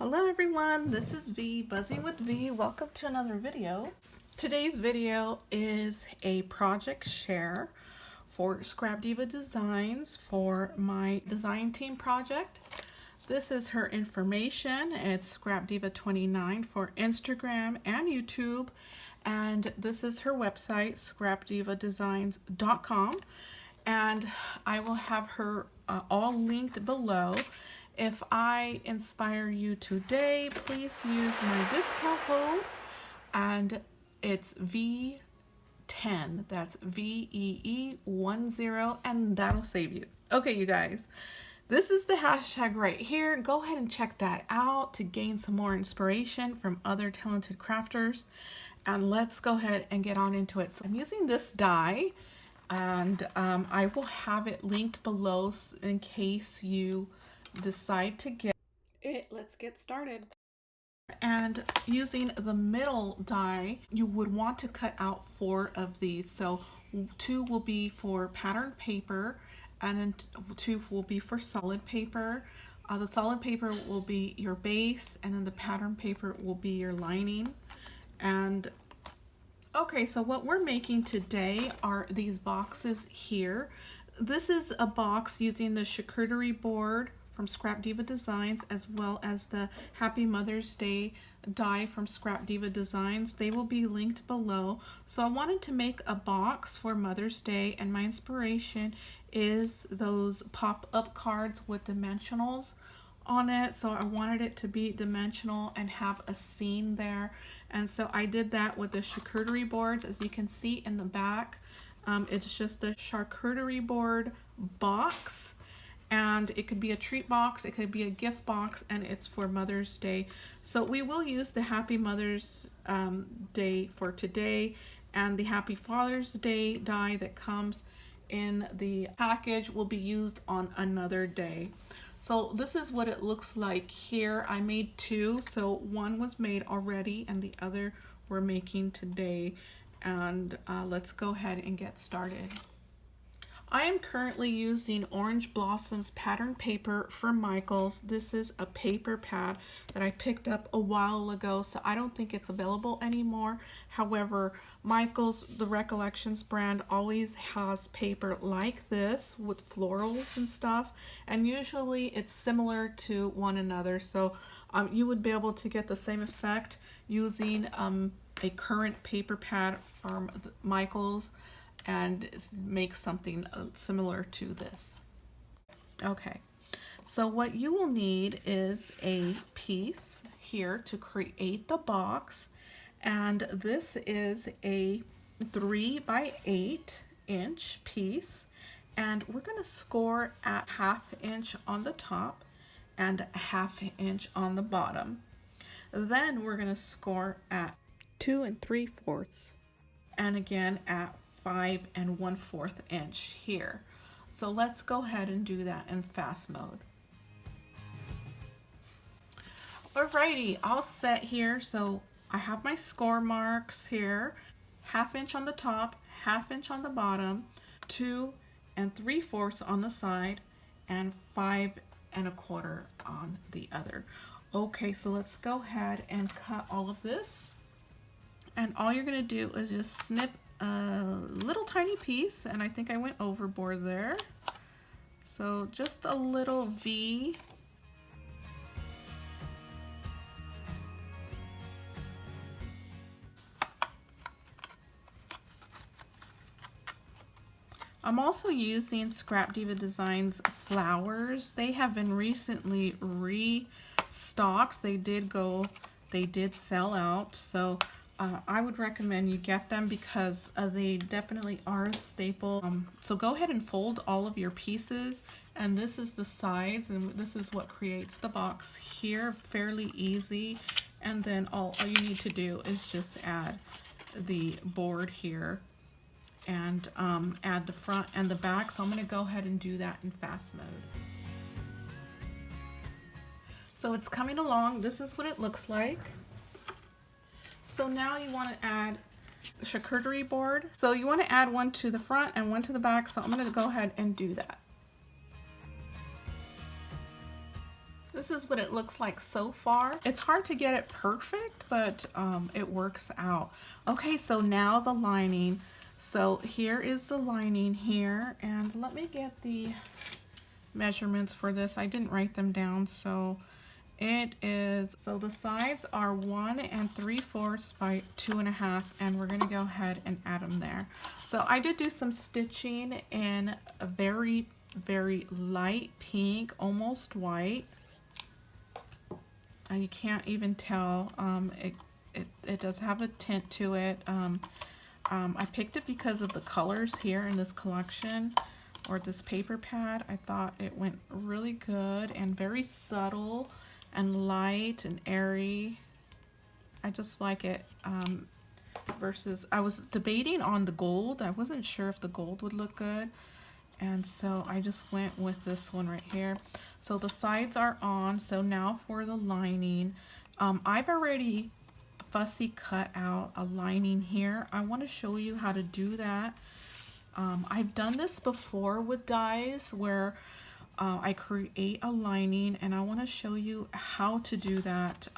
Hello everyone, this is V, Buzzing with V. Welcome to another video. Today's video is a project share for Scrap Diva Designs for my design team project. This is her information. It's Scrap Diva 29 for Instagram and YouTube. And this is her website, scrapdivadesigns.com. And I will have her all linked below. If I inspire you today, please use my discount code, and it's V10. That's VEE10, and that'll save you. Okay, you guys, this is the hashtag right here. Go ahead and check that out to gain some more inspiration from other talented crafters. And let's go ahead and get on into it. So I'm using this die, and I will have it linked below in case you decide to get it. Let's get started. And using the middle die, you would want to cut out 4 of these. So 2 will be for patterned paper, and then 2 will be for solid paper. The solid paper will be your base, and then the pattern paper will be your lining. And okay, so what we're making today are these boxes here. This is a box using the charcuterie board from Scrap Diva Designs, as well as the Happy Mother's Day die from Scrap Diva Designs. They will be linked below. So I wanted to make a box for Mother's Day, and my inspiration is those pop-up cards with dimensionals on it. So I wanted it to be dimensional and have a scene there. And so I did that with the charcuterie boards. As you can see in the back, it's just a charcuterie board box. And it could be a treat box, it could be a gift box, and it's for Mother's Day. So we will use the Happy Mother's Day for today, and the Happy Father's Day die that comes in the package will be used on another day. So this is what it looks like here. I made 2, so one was made already and the other we're making today. And let's go ahead and get started. I am currently using Orange Blossoms pattern paper for Micheal's. This is a paper pad that I picked up a while ago, so I don't think it's available anymore. However, Micheal's, the Recollections brand, always has paper like this with florals and stuff, and usually it's similar to one another. So you would be able to get the same effect using a current paper pad from Micheal's and make something similar to this. Okay, so what you will need is a piece here to create the box, and this is a 3 by 8 inch piece, and we're going to score at 1/2 inch on the top and 1/2 inch on the bottom. Then we're going to score at 2 3/4, and again at 5 1/4 inch here. So let's go ahead and do that in fast mode. Alrighty, all set here. So I have my score marks here: 1/2 inch on the top, 1/2 inch on the bottom, 2 3/4 on the side, and 5 1/4 on the other. Okay, so let's go ahead and cut all of this. And all you're gonna do is just snip a little tiny piece, and I think I went overboard there. So just a little V. I'm also using Scrap Diva Designs flowers. They have been recently restocked. They did sell out. So I would recommend you get them because they definitely are a staple. So go ahead and fold all of your pieces, and this is the sides, and this is what creates the box here. Fairly easy. And then all you need to do is just add the board here and add the front and the back. So I'm going to go ahead and do that in fast mode. So it's coming along. This is what it looks like. So now you want to add the charcuterie board. So you want to add one to the front and one to the back. So I'm going to go ahead and do that. This is what it looks like so far. It's hard to get it perfect, but it works out. Okay, so now the lining. So here is the lining here, and let me get the measurements for this. I didn't write them down, so it is, so the sides are 1 3/4 by 2.5, and we're gonna go ahead and add them there. So I did do some stitching in a very, very light pink, almost white. You can't even tell. It does have a tint to it. I picked it because of the colors here in this collection, or this paper pad. I thought it went really good and very subtle and light and airy. I just like it. Versus, I was debating on the gold. I wasn't sure if the gold would look good, and so I just went with this one right here. So the sides are on. So now for the lining, I've already fussy cut out a lining here. I want to show you how to do that. I've done this before with dies where I create a lining, and I want to show you how to do that.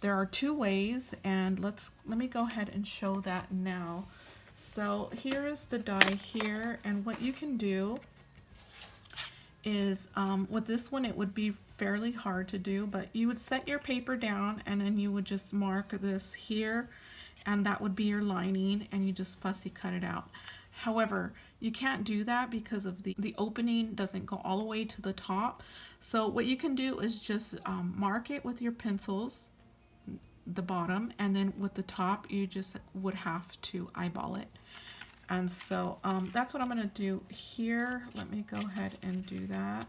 There are two ways, and let me go ahead and show that now. So here is the die here, and what you can do is with this one it would be fairly hard to do, but you would set your paper down and then you would just mark this here, and that would be your lining, and you just fussy cut it out. However, you can't do that because of the opening doesn't go all the way to the top. So what you can do is just mark it with your pencils, the bottom, and then with the top you just would have to eyeball it. And so that's what I'm going to do here. Let me go ahead and do that.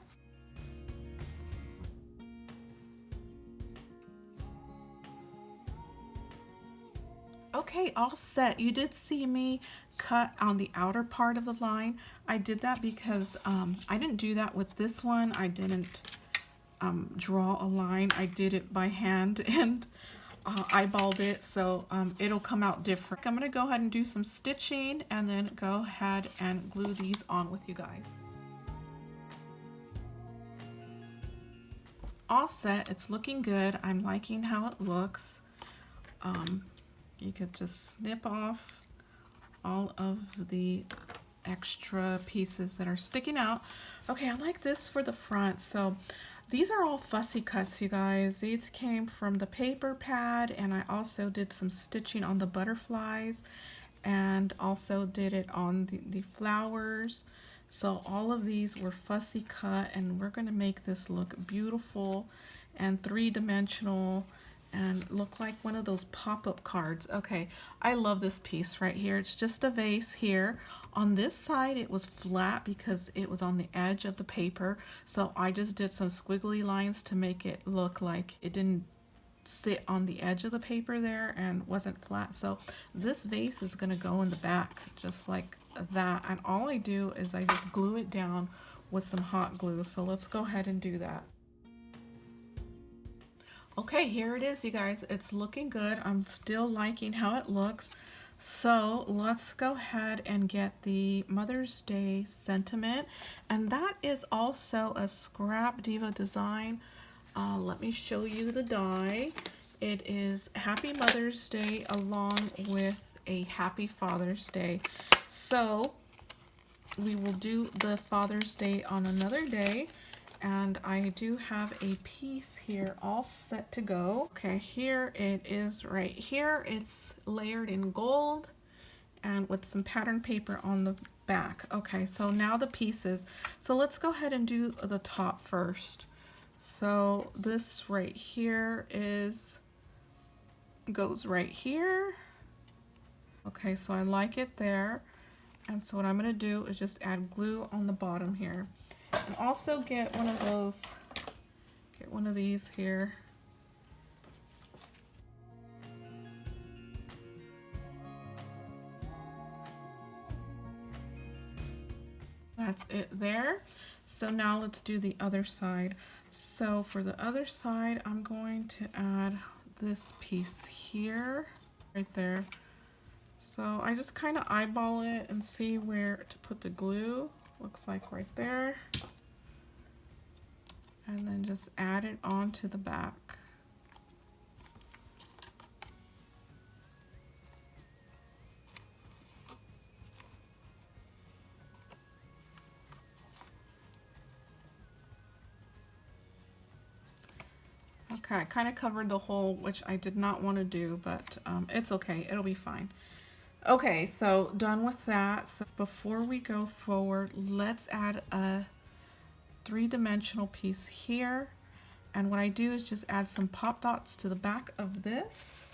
Okay, all set. You did see me cut on the outer part of the line. I did that because I didn't do that with this one. I didn't draw a line. I did it by hand and eyeballed it, so it'll come out different. I'm going to go ahead and do some stitching and then go ahead and glue these on with you guys. All set. It's looking good. I'm liking how it looks. You could just snip off all of the extra pieces that are sticking out. Okay, I like this for the front. So these are all fussy cuts, you guys. These came from the paper pad, and I also did some stitching on the butterflies and also did it on the flowers. So all of these were fussy cut, and we're going to make this look beautiful and three-dimensional and look like one of those pop-up cards. Okay, I love this piece right here. It's just a vase here. On this side it was flat because it was on the edge of the paper, so I just did some squiggly lines to make it look like it didn't sit on the edge of the paper there and wasn't flat. So this vase is going to go in the back just like that, and all I do is I just glue it down with some hot glue. So let's go ahead and do that. Okay, here it is, you guys. It's looking good. I'm still liking how it looks. So let's go ahead and get the Mother's Day sentiment. And that is also a Scrap Diva design. Let me show you the die. It is Happy Mother's Day along with a Happy Father's Day. So we will do the Father's Day on another day. And I do have a piece here all set to go. Okay, here it is right here. It's layered in gold and with some pattern paper on the back. Okay, so now the pieces. So let's go ahead and do the top first. So this right here goes right here. Okay, so I like it there. And so what I'm going to do is just add glue on the bottom here. And also get one of these here. That's it there. So now let's do the other side. So for the other side, I'm going to add this piece here, right there. So I just kind of eyeball it and see where to put the glue. Looks like right there. and then just add it onto the back. Okay, I kind of covered the hole, which I did not want to do, but it's okay. It'll be fine. Okay, so done with that. So before we go forward, let's add a three-dimensional piece here. And what I do is just add some pop dots to the back of this.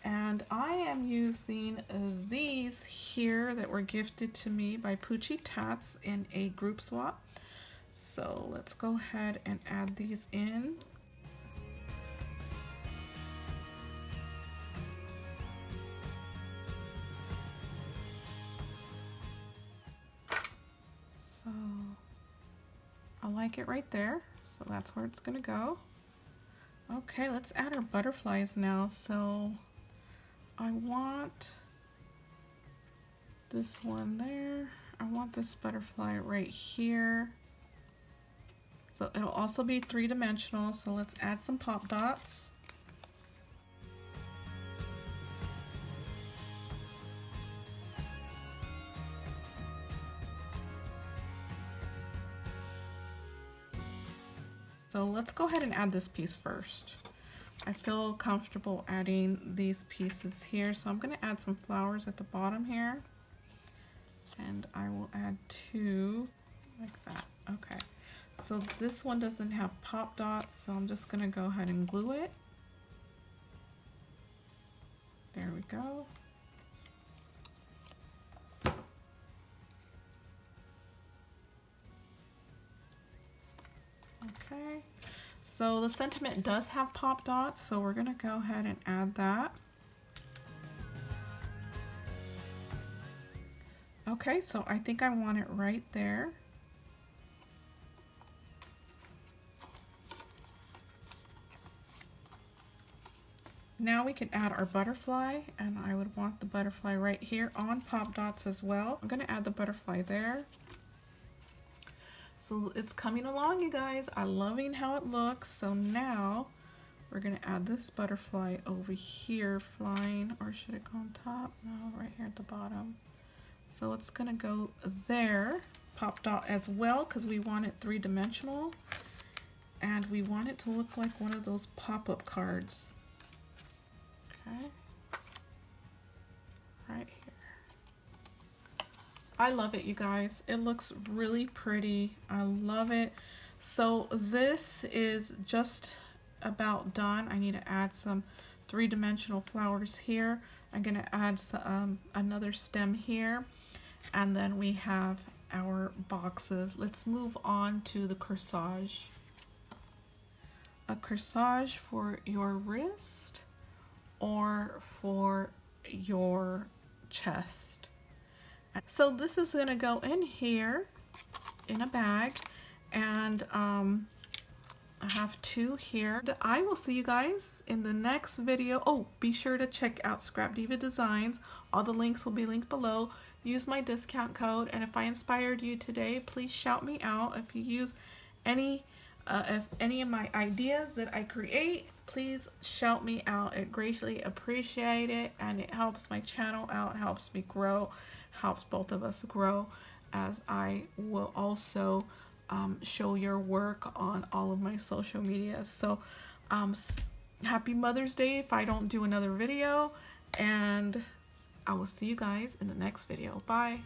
And I am using these here that were gifted to me by Puchy Tats in a group swap. So let's go ahead and add these in. So I like it right there. So that's where it's gonna go. Okay, let's add our butterflies now. So I want this one there. I want this butterfly right here. So it'll also be three-dimensional. So let's add some pop dots. So let's go ahead and add this piece first. I feel comfortable adding these pieces here. So I'm going to add some flowers at the bottom here. And I will add two like that. Okay. So this one doesn't have pop dots, so I'm just going to go ahead and glue it. There we go. Okay, so the sentiment does have pop dots, so we're gonna go ahead and add that. Okay, so I think I want it right there. Now we can add our butterfly, and I would want the butterfly right here on pop dots as well. I'm gonna add the butterfly there. So it's coming along, you guys. I'm loving how it looks. So now we're gonna add this butterfly over here flying, or should it go on top? No, right here at the bottom. So it's gonna go there, pop dot as well, because we want it three-dimensional. And we want it to look like one of those pop-up cards. Okay, right here. I love it, you guys. It looks really pretty. I love it. So this is just about done. I need to add some three-dimensional flowers here. I'm gonna add some, another stem here, and then we have our boxes. Let's move on to the corsage. A corsage for your wrist or for your chest. So this is gonna go in here in a bag, and I have two here. I will see you guys in the next video. Oh, be sure to check out Scrap Diva Designs. All the links will be linked below. Use my discount code, and if I inspired you today, please shout me out. If you use any of my ideas that I create, please shout me out. It greatly appreciate it, and it helps my channel out, helps me grow, helps both of us grow, as I will also show your work on all of my social media. So happy Mother's Day if I don't do another video, and I will see you guys in the next video. Bye.